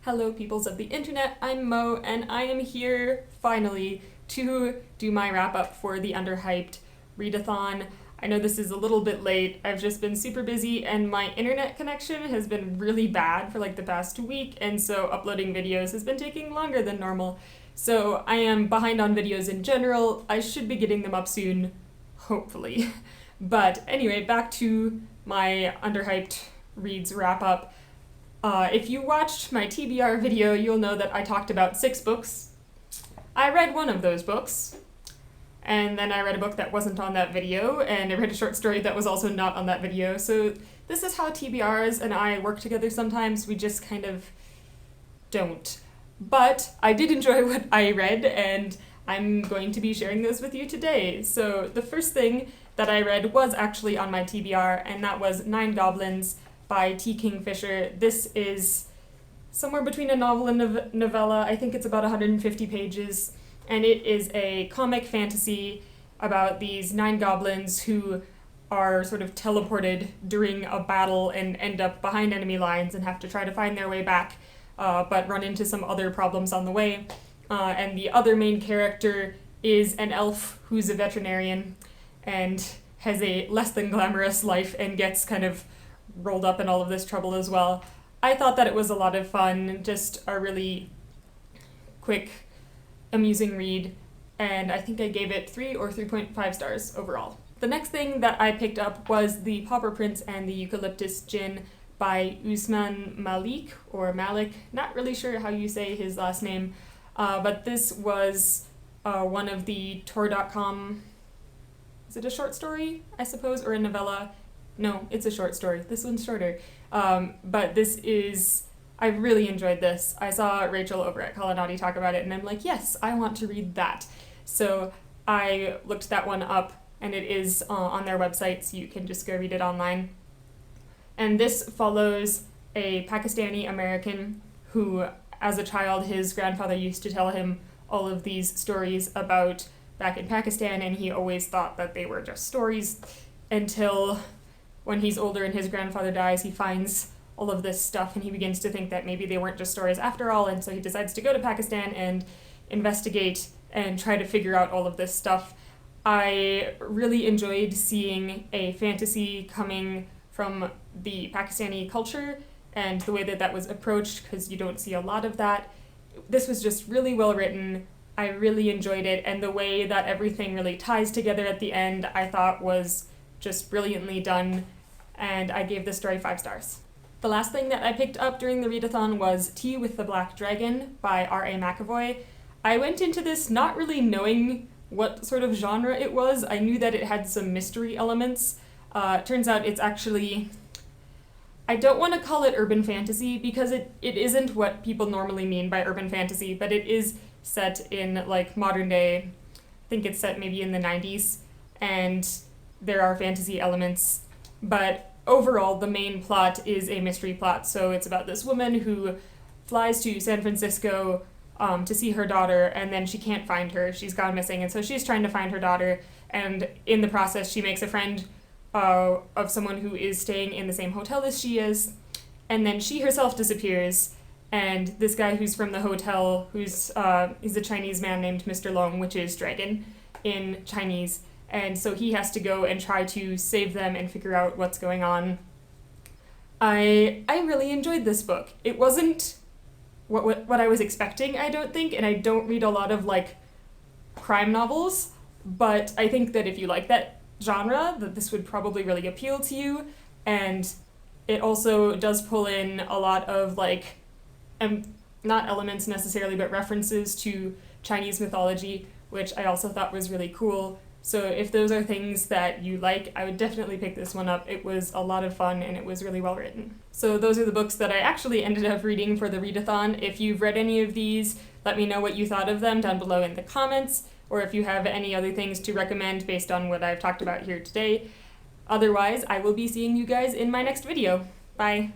Hello peoples of the internet, I'm Mo, and I am here, finally, to do my wrap-up for the underhyped readathon. I know this is a little bit late, I've just been super busy, and my internet connection has been really bad for like the past week, and so uploading videos has been taking longer than normal. So I am behind on videos in general. I should be getting them up soon, hopefully. But anyway, back to my underhyped reads wrap-up. If you watched my TBR video, you'll know that I talked about 6 books. I read one of those books, and then I read a book that wasn't on that video, and I read a short story that was also not on that video. So this is how TBRs and I work together sometimes. We just kind of don't. But I did enjoy what I read, and I'm going to be sharing this with you today. So the first thing that I read was actually on my TBR, and that was 9 Goblins by T. Kingfisher. This is somewhere between a novel and a novella. I think it's about 150 pages, and it is a comic fantasy about these 9 goblins who are sort of teleported during a battle and end up behind enemy lines and have to try to find their way back, but run into some other problems on the way. And the other main character is an elf who's a veterinarian and has a less than glamorous life and gets kind of rolled up in all of this trouble as well. I thought that it was a lot of fun, just a really quick, amusing read, and I think I gave it 3 or 3.5 stars overall. The next thing that I picked up was The Pauper Prince and the Eucalyptus Jinn by Usman Malik, or Malik, not really sure how you say his last name, but this was one of the Tor.com, is it a short story, I suppose, or a novella? No, it's a short story. This one's shorter. But this is, I really enjoyed this. I saw Rachel over at Kalanati talk about it, and I'm like, yes, I want to read that. So I looked that one up, and it is on their website, so you can just go read it online. And this follows a Pakistani American who, as a child, his grandfather used to tell him all of these stories about back in Pakistan, and he always thought that they were just stories until when he's older and his grandfather dies, he finds all of this stuff and he begins to think that maybe they weren't just stories after all, and so he decides to go to Pakistan and investigate and try to figure out all of this stuff. I really enjoyed seeing a fantasy coming from the Pakistani culture and the way that that was approached, because you don't see a lot of that. This was just really well written. I really enjoyed it, and the way that everything really ties together at the end I thought was just brilliantly done, and I gave this story 5 stars. The last thing that I picked up during the readathon was Tea with the Black Dragon by R.A. McAvoy. I went into this not really knowing what sort of genre it was. I knew that it had some mystery elements. Turns out it's actually, I don't want to call it urban fantasy because it isn't what people normally mean by urban fantasy, but it is set in like modern day. I think it's set maybe in the 90s, and there are fantasy elements, but overall the main plot is a mystery plot. So it's about this woman who flies to San Francisco to see her daughter, and then she can't find her. She's gone missing, and so she's trying to find her daughter, and in the process she makes a friend of someone who is staying in the same hotel as she is, and then she herself disappears, and this guy who's from the hotel, who's is a Chinese man named Mr. Long, which is dragon in Chinese, and so he has to go and try to save them and figure out what's going on. I really enjoyed this book. It wasn't what I was expecting, I don't think, and I don't read a lot of like crime novels, but I think that if you like that genre, that this would probably really appeal to you. And it also does pull in a lot of like, not elements necessarily, but references to Chinese mythology, which I also thought was really cool. So if those are things that you like, I would definitely pick this one up. It was a lot of fun, and it was really well written. So those are the books that I actually ended up reading for the readathon. If you've read any of these, let me know what you thought of them down below in the comments, or if you have any other things to recommend based on what I've talked about here today. Otherwise, I will be seeing you guys in my next video. Bye!